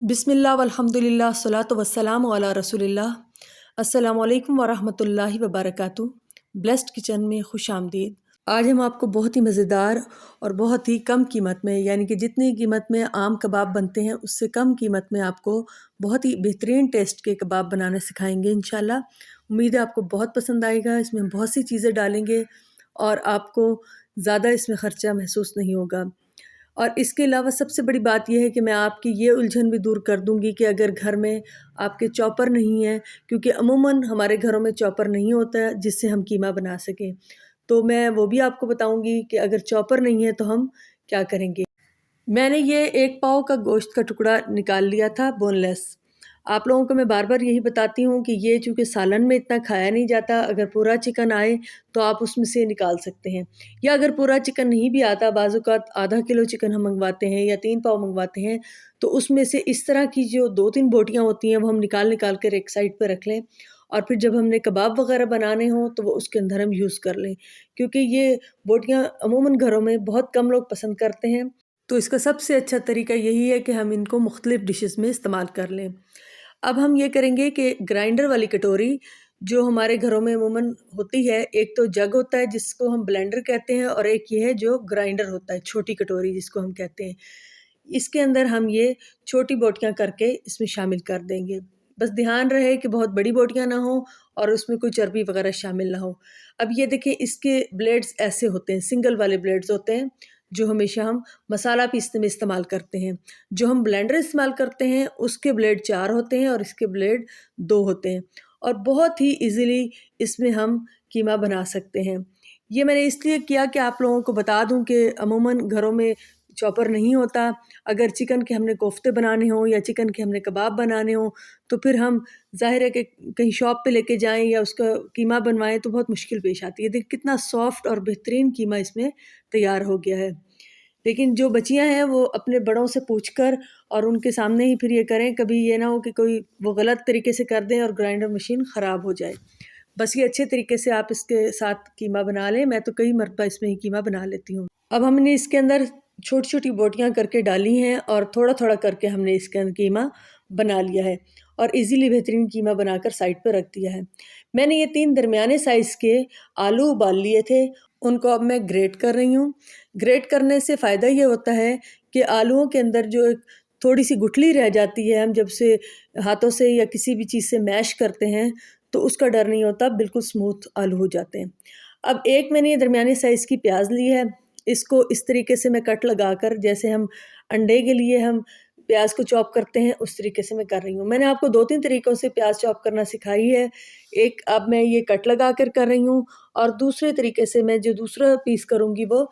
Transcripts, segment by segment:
बिस्मिल्लाह वल्हम्दुलिल्लाह सलातो वस्सलामु अला रसूलिल्लाह। अस्सलामु अलैकुम वरहमतुल्लाहि वबरकातुहू। ब्लेस्ड किचन में खुश आमदीद। आज हम आपको बहुत ही मज़ेदार और बहुत ही कम कीमत में, यानी कि जितनी कीमत में आम कबाब बनते हैं उससे कम कीमत में आपको बहुत ही बेहतरीन टेस्ट के कबाब बनाना सिखाएंगे इंशाल्लाह। उम्मीद है आपको बहुत पसंद आएगा। इसमें हम बहुत सी चीज़ें डालेंगे और आपको ज़्यादा इसमें ख़र्चा महसूस नहीं होगा। और इसके अलावा सबसे बड़ी बात यह है कि मैं आपकी ये उलझन भी दूर कर दूँगी कि अगर घर में आपके चॉपर नहीं है, क्योंकि अमूमन हमारे घरों में चॉपर नहीं होता है जिससे हम कीमा बना सकें, तो मैं वो भी आपको बताऊँगी कि अगर चॉपर नहीं है तो हम क्या करेंगे। मैंने ये 1 पाव का गोश्त का टुकड़ा निकाल लिया था बोनलेस। आप लोगों को मैं बार-बार यही बताती हूँ कि ये चूँकि सालन में इतना खाया नहीं जाता, अगर पूरा चिकन आए तो आप उसमें से निकाल सकते हैं। या अगर पूरा चिकन नहीं भी आता, बाज़ औक़ात आधा किलो चिकन हम मँगवाते हैं या 3 पाव मँगवाते हैं, तो उसमें से इस तरह की जो 2-3 बोटियाँ होती हैं वो हम निकाल कर एक साइड पे रख लें और फिर जब हमने कबाब वग़ैरह बनाने हों तो वो उसके अंदर हम यूज़ कर लें। क्योंकि ये बोटियाँ अमूमन घरों में बहुत कम लोग पसंद करते हैं, तो इसका सबसे अच्छा तरीका यही है कि हम इनको मुख्तलिफ़ डिशेज़ में इस्तेमाल कर लें। अब हम ये करेंगे कि ग्राइंडर वाली कटोरी जो हमारे घरों में अमूमन होती है, एक तो जग होता है जिसको हम ब्लेंडर कहते हैं और एक ये है जो ग्राइंडर होता है, छोटी कटोरी जिसको हम कहते हैं। इसके अंदर हम ये छोटी बोटियाँ करके इसमें शामिल कर देंगे। बस ध्यान रहे कि बहुत बड़ी बोटियाँ ना हो और उसमें कोई चर्बी वगैरह शामिल ना हो। अब ये देखिए, इसके ब्लेड्स ऐसे होते हैं, सिंगल वाले ब्लेड्स होते हैं जो हमेशा हम मसाला पीसने में इस्तेमाल करते हैं। जो हम ब्लेंडर इस्तेमाल करते हैं उसके ब्लेड 4 होते हैं और इसके ब्लेड 2 होते हैं और बहुत ही ईज़िली इसमें हम कीमा बना सकते हैं। ये मैंने इसलिए किया कि आप लोगों को बता दूं कि अमूमन घरों में चॉपर नहीं होता। अगर चिकन के हमने कोफ्ते बनाने हों या चिकन के हमने कबाब बनाने हों तो फिर हम ज़ाहिर है कि कहीं शॉप पे लेके जाएँ या उसका कीमा बनवाएँ तो बहुत मुश्किल पेश आती है। देखिए कितना सॉफ्ट और बेहतरीन कीमा इसमें तैयार हो गया है। लेकिन जो बच्चियाँ हैं वो अपने बड़ों से पूछकर और उनके सामने ही फिर ये करें, कभी ये ना हो कि कोई वो गलत तरीके से कर दें और ग्राइंडर मशीन ख़राब हो जाए। बस ये अच्छे तरीके से आप इसके साथ कीमा बना लें। मैं तो कई मरतबा इसमें ही कीमा बना लेती हूँ। अब हमने इसके अंदर छोटी-छोटी बोटियाँ करके डाली हैं और थोड़ा-थोड़ा करके हमने इसके अंदर कीमा बना लिया है और इज़िली बेहतरीन कीमा बनाकर साइड पे रख दिया है। मैंने ये 3 दरमियाने साइज़ के आलू उबाल लिए थे, उनको अब मैं ग्रेट कर रही हूँ। ग्रेट करने से फ़ायदा ये होता है कि आलूओं के अंदर जो एक थोड़ी-सी गुठली रह जाती है, हम जब से हाथों से या किसी भी चीज़ से मैश करते हैं तो उसका डर नहीं होता, बिल्कुल स्मूथ आलू हो जाते हैं। अब एक मैंने ये दरमियानी साइज़ की प्याज़ ली है, इसको इस तरीके से मैं कट लगाकर, जैसे हम अंडे के लिए हम प्याज़ को चॉप करते हैं उस तरीके से मैं कर रही हूँ। मैंने आपको 2-3 तरीक़ों से प्याज़ चॉप करना सिखाई है। एक अब मैं ये कट लगाकर कर रही हूँ और दूसरे तरीके से मैं जो दूसरा पीस करूँगी वो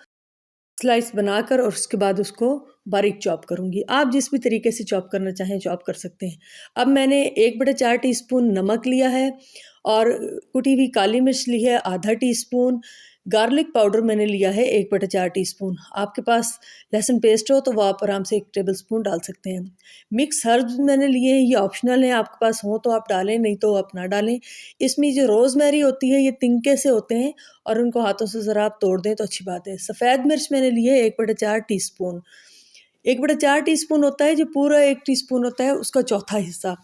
स्लाइस बनाकर और उसके बाद उसको बारीक चॉप करूँगी। आप जिस भी तरीके से चॉप करना चाहें चॉप कर सकते हैं। अब मैंने 1/4 टीस्पून नमक लिया है और कुटी हुई काली मिर्च ली है आधा टीस्पून, गार्लिक पाउडर मैंने लिया है 1/4 टीस्पून। आपके पास लहसुन पेस्ट हो तो वो आप आराम से 1 टेबलस्पून डाल सकते हैं। मिक्स हर्ब्स मैंने लिए हैं, ये ऑप्शनल है, आपके पास हो तो आप डालें, नहीं तो आप ना डालें। इसमें जो रोज़मेरी होती है ये तिनके से होते हैं और उनको हाथों से ज़रा आप तोड़ दें तो अच्छी बात है। सफ़ेद मिर्च मैंने ली है 1/4 टीस्पून। 1/4 टीस्पून होता है जो पूरा 1 टीस्पून होता है उसका चौथा हिस्सा।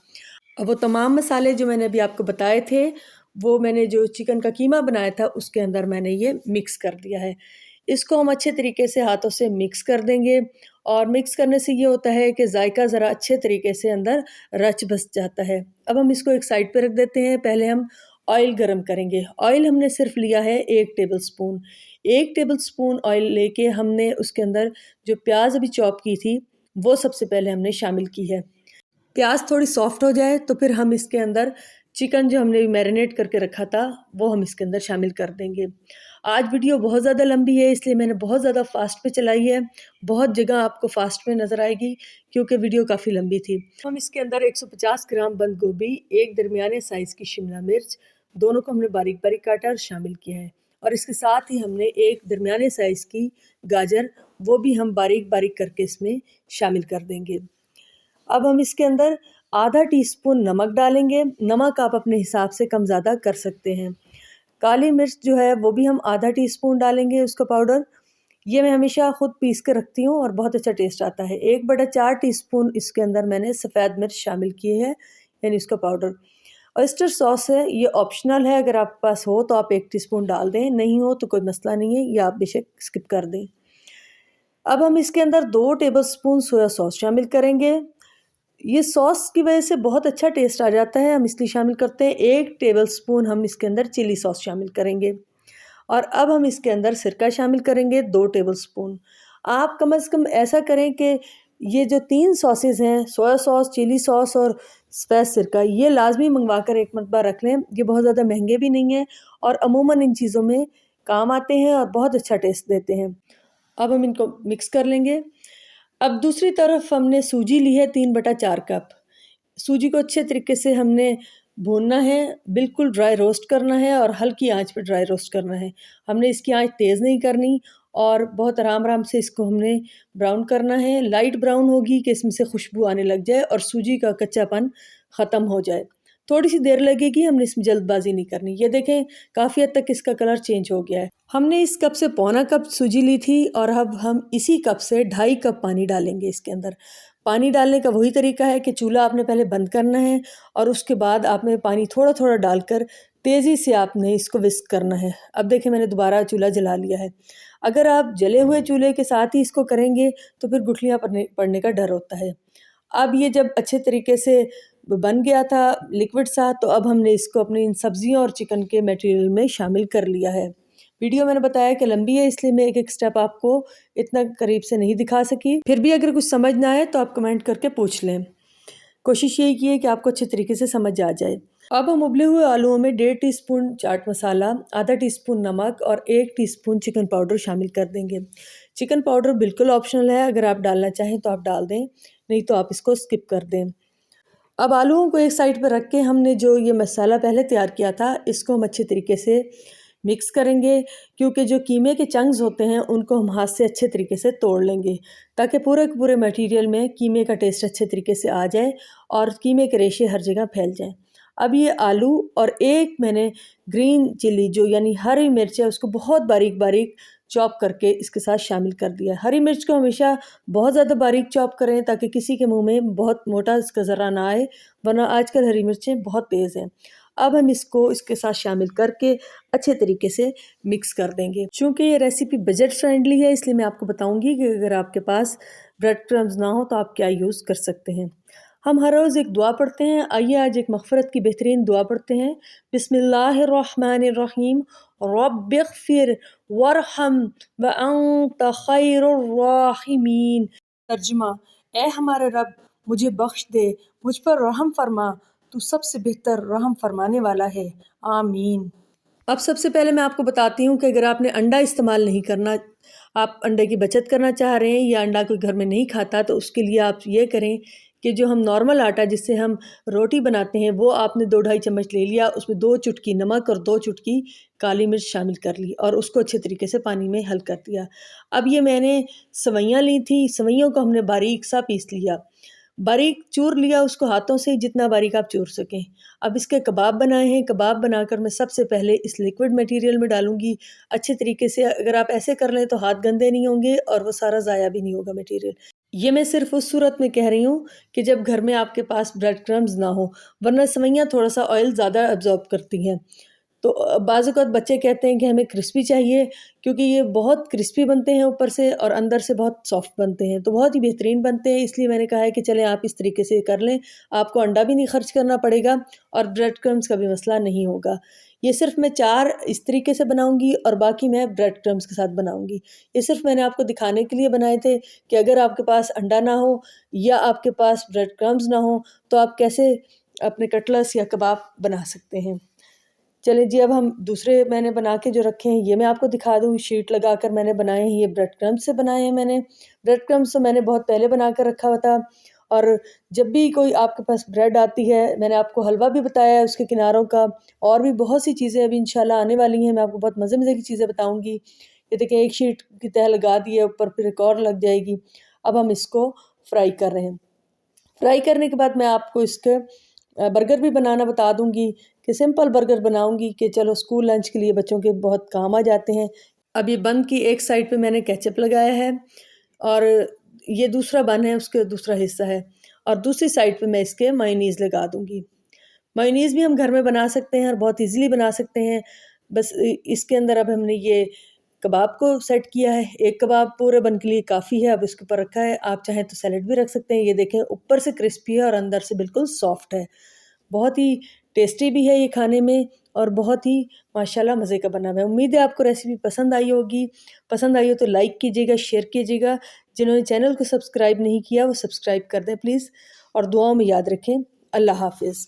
अब वो तमाम मसाले जो मैंने अभी आपको बताए थे, वो मैंने जो चिकन का कीमा बनाया था उसके अंदर मैंने ये मिक्स कर दिया है। इसको हम अच्छे तरीके से हाथों से मिक्स कर देंगे और मिक्स करने से ये होता है कि जायका ज़रा अच्छे तरीके से अंदर रच बस जाता है। अब हम इसको एक साइड पे रख देते हैं। पहले हम ऑयल गरम करेंगे। ऑयल हमने सिर्फ लिया है 1 टेबलस्पून। 1 टेबलस्पून ऑयल लेके हमने उसके अंदर जो प्याज़ अभी चॉप की थी वो सबसे पहले हमने शामिल की है। प्याज़ थोड़ी सॉफ्ट हो जाए तो फिर हम इसके अंदर चिकन जो हमने मैरिनेट करके रखा था वो हम इसके अंदर शामिल कर देंगे। आज वीडियो बहुत ज़्यादा लंबी है इसलिए मैंने बहुत ज़्यादा फ़ास्ट पे चलाई है। बहुत जगह आपको फ़ास्ट में नज़र आएगी क्योंकि वीडियो काफ़ी लंबी थी। हम इसके अंदर 150 ग्राम बंद गोभी, एक दरमियाने साइज़ की शिमला मिर्च, दोनों को हमने बारीक-बारीक काटा और शामिल किया है और इसके साथ ही हमने एक दरमियाने साइज़ की गाजर, वो भी हम बारीक-बारीक करके इसमें शामिल कर देंगे। अब हम इसके अंदर आधा टीस्पून नमक डालेंगे। नमक आप अपने हिसाब से कम ज़्यादा कर सकते हैं। काली मिर्च जो है वो भी हम आधा टीस्पून डालेंगे उसका पाउडर। ये मैं हमेशा ख़ुद पीस के रखती हूँ और बहुत अच्छा टेस्ट आता है। 1/4 टीस्पून इसके अंदर मैंने सफ़ेद मिर्च शामिल किए है, यानी इसका पाउडर। ऑयस्टर सॉस है, ये ऑप्शनल है, अगर आपके पास हो तो आप 1 टीस्पून डाल दें, नहीं हो तो कोई मसला नहीं है, ये आप बेशक स्किप कर दें। अब हम इसके अंदर 2 टेबलस्पून सोया सॉस शामिल करेंगे। ये सॉस की वजह से बहुत अच्छा टेस्ट आ जाता है, हम इसलिए शामिल करते हैं। 1 टेबलस्पून हम इसके अंदर चिली सॉस शामिल करेंगे और अब हम इसके अंदर सिरका शामिल करेंगे 2 टेबलस्पून। आप कम से कम ऐसा करें कि ये जो 3 सॉसेस हैं, सोया सॉस, चिली सॉस और सफ़ेद सिरका, ये लाजमी मंगवा कर एक मरतबा रख लें। ये बहुत ज़्यादा महंगे भी नहीं हैं और अमूमन इन चीज़ों में काम आते हैं और बहुत अच्छा टेस्ट देते हैं। अब हम इनको मिक्स कर लेंगे। अब दूसरी तरफ हमने सूजी ली है 3/4 कप। सूजी को अच्छे तरीके से हमने भूनना है, बिल्कुल ड्राई रोस्ट करना है और हल्की आंच पे ड्राई रोस्ट करना है। हमने इसकी आंच तेज़ नहीं करनी और बहुत आराम से इसको हमने ब्राउन करना है। लाइट ब्राउन होगी कि इसमें से खुशबू आने लग जाए और सूजी का कच्चापन ख़त्म हो जाए। थोड़ी सी देर लगेगी, हमने इसमें जल्दबाजी नहीं करनी। ये देखें काफ़ी हद तक इसका कलर चेंज हो गया है। हमने इस कप से पौना कप सूजी ली थी और अब हम इसी कप से 2.5 कप पानी डालेंगे इसके अंदर। पानी डालने का वही तरीका है कि चूल्हा आपने पहले बंद करना है और उसके बाद आपने पानी थोड़ा थोड़ा डालकर तेज़ी से आपने इसको विस्क करना है। अब देखें मैंने दोबारा चूल्हा जला लिया है। अगर आप जले हुए चूल्हे के साथ ही इसको करेंगे तो फिर गुठलियाँ पड़ने का डर होता है। अब ये जब अच्छे तरीके से बन गया था लिक्विड सा, तो अब हमने इसको अपनी इन सब्जियों और चिकन के मटेरियल में शामिल कर लिया है। वीडियो मैंने बताया कि लंबी है, इसलिए मैं एक एक स्टेप आपको इतना करीब से नहीं दिखा सकी। फिर भी अगर कुछ समझ ना आए तो आप कमेंट करके पूछ लें। कोशिश यही की है कि आपको अच्छे तरीके से समझ आ जाए। अब हम उबले हुए आलूओं में 1.5 टीस्पून चाट मसाला, आधा टीस्पून नमक और 1 टीस्पून चिकन पाउडर शामिल कर देंगे। चिकन पाउडर बिल्कुल ऑप्शनल है, अगर आप डालना चाहें तो आप डाल दें, नहीं तो आप इसको स्किप कर दें। अब आलूओं को एक साइड पर रख के हमने जो ये मसाला पहले तैयार किया था, इसको हम अच्छे तरीके से मिक्स करेंगे, क्योंकि जो कीमे के चंक्स होते हैं उनको हम हाथ से अच्छे तरीके से तोड़ लेंगे ताकि पूरे के पूरे मटेरियल में कीमे का टेस्ट अच्छे तरीके से आ जाए और कीमे के रेशे हर जगह फैल जाएं। अब ये आलू और एक मैंने ग्रीन चिली जो यानी हरी मिर्च है उसको बहुत बारीक बारीक चॉप करके इसके साथ शामिल कर दिया। हरी मिर्च को हमेशा बहुत ज़्यादा बारीक चॉप करें ताकि किसी के मुंह में बहुत मोटा इसका ज़रा ना आए, वरना आजकल हरी मिर्चें बहुत तेज़ हैं। अब हम इसको इसके साथ शामिल करके अच्छे तरीके से मिक्स कर देंगे। चूँकि ये रेसिपी बजट फ्रेंडली है, इसलिए मैं आपको बताऊंगी कि अगर आपके पास ब्रेड क्रम्स ना हो तो आप क्या यूज़ कर सकते हैं। हम हर रोज़ एक दुआ पढ़ते हैं। आइए आज एक मग़फ़िरत की बेहतरीन दुआ पढ़ते हैं। बिस्मिल्लाहिर्रहमानिर्रहीम रब्बिग़फ़िर वरहम व अंत खैरुर राहिमीन। तर्जुमा, ए हमारे रब मुझे बख्श दे, मुझ पर रहम फरमा, तू सबसे बेहतर रहम फरमाने वाला है, आमीन। अब सबसे पहले मैं आपको बताती हूँ कि अगर आपने अंडा इस्तेमाल नहीं करना, आप अंडे की बचत करना चाह रहे हैं या अंडा कोई घर में नहीं खाता, तो उसके लिए आप ये करें कि जो हम नॉर्मल आटा जिससे हम रोटी बनाते हैं वो आपने 2-2.5 चम्मच ले लिया, उसमें 2 चुटकी नमक और 2 चुटकी काली मिर्च शामिल कर ली और उसको अच्छे तरीके से पानी में हल कर दिया। अब ये मैंने सवैयाँ ली थी, सवैयों को हमने बारीक सा पीस लिया, बारीक चूर लिया उसको हाथों से, जितना बारीक आप चूर सकें। अब इसके कबाब बनाए हैं। कबाब बनाकर मैं सबसे पहले इस लिक्विड मटेरियल में डालूंगी अच्छे तरीके से। अगर आप ऐसे कर लें तो हाथ गंदे नहीं होंगे और वो सारा ज़ाया भी नहीं होगा मटेरियल। ये मैं सिर्फ उस सूरत में कह रही हूँ कि जब घर में आपके पास ब्रेड क्रम्स ना हो, वरना सवैयाँ थोड़ा सा ऑयल ज़्यादा अब्जॉर्ब करती हैं। तो बाज़ औक़ात बच्चे कहते हैं कि हमें क्रिस्पी चाहिए, क्योंकि ये बहुत क्रिस्पी बनते हैं ऊपर से और अंदर से बहुत सॉफ्ट बनते हैं, तो बहुत ही बेहतरीन बनते हैं। इसलिए मैंने कहा है कि चलें आप इस तरीके से कर लें, आपको अंडा भी नहीं खर्च करना पड़ेगा और ब्रेड क्रम्स का भी मसला नहीं होगा। ये सिर्फ मैं 4 इस तरीके से बनाऊंगी और बाकी मैं ब्रेड क्रम्स के साथ बनाऊंगी। ये सिर्फ मैंने आपको दिखाने के लिए बनाए थे कि अगर आपके पास अंडा ना हो या आपके पास ब्रेड क्रम्स ना हो तो आप कैसे अपने कटलेट्स या कबाब बना सकते हैं। चलिए जी, अब हम दूसरे मैंने बना के जो रखे हैं ये मैं आपको दिखा दूँ। शीट लगाकर मैंने बनाए हैं, ये ब्रेड क्रम्स से बनाए हैं मैंने। ब्रेड क्रम्स तो मैंने बहुत पहले बना कर रखा हुआ था और जब भी कोई आपके पास ब्रेड आती है, मैंने आपको हलवा भी बताया है उसके किनारों का, और भी बहुत सी चीज़ें अभी इंशाल्लाह आने वाली हैं। मैं आपको बहुत मज़े की चीज़ें बताऊँगी। ये देखिए एक शीट की तह लगा दी है, ऊपर फिर एक और लग जाएगी। अब हम इसको फ्राई कर रहे हैं। फ्राई करने के बाद मैं आपको इसके बर्गर भी बनाना बता दूंगी कि सिंपल बर्गर बनाऊंगी कि चलो स्कूल लंच के लिए बच्चों के बहुत काम आ जाते हैं। अब ये बन की एक साइड पे मैंने केचप लगाया है और ये दूसरा बन है, उसके दूसरा हिस्सा है, और दूसरी साइड पे मैं इसके मेयोनीज़ लगा दूँगी। मेयोनीज़ भी हम घर में बना सकते हैं और बहुत ईज़िली बना सकते हैं। बस इसके अंदर अब हमने ये कबाब को सेट किया है। एक कबाब पूरे बन के लिए काफ़ी है, अब इसके ऊपर रखा है। आप चाहें तो सैलेड भी रख सकते हैं। ये देखें ऊपर से क्रिस्पी है और अंदर से बिल्कुल सॉफ्ट है। बहुत ही टेस्टी भी है ये खाने में और बहुत ही माशाल्लाह मज़े का बना हुआ है। उम्मीद है आपको रेसिपी पसंद आई होगी। पसंद आई हो तो लाइक कीजिएगा, शेयर कीजिएगा। जिन्होंने चैनल को सब्सक्राइब नहीं किया वो सब्सक्राइब कर दें प्लीज़, और दुआओं में याद रखें। अल्लाह हाफ़िज़।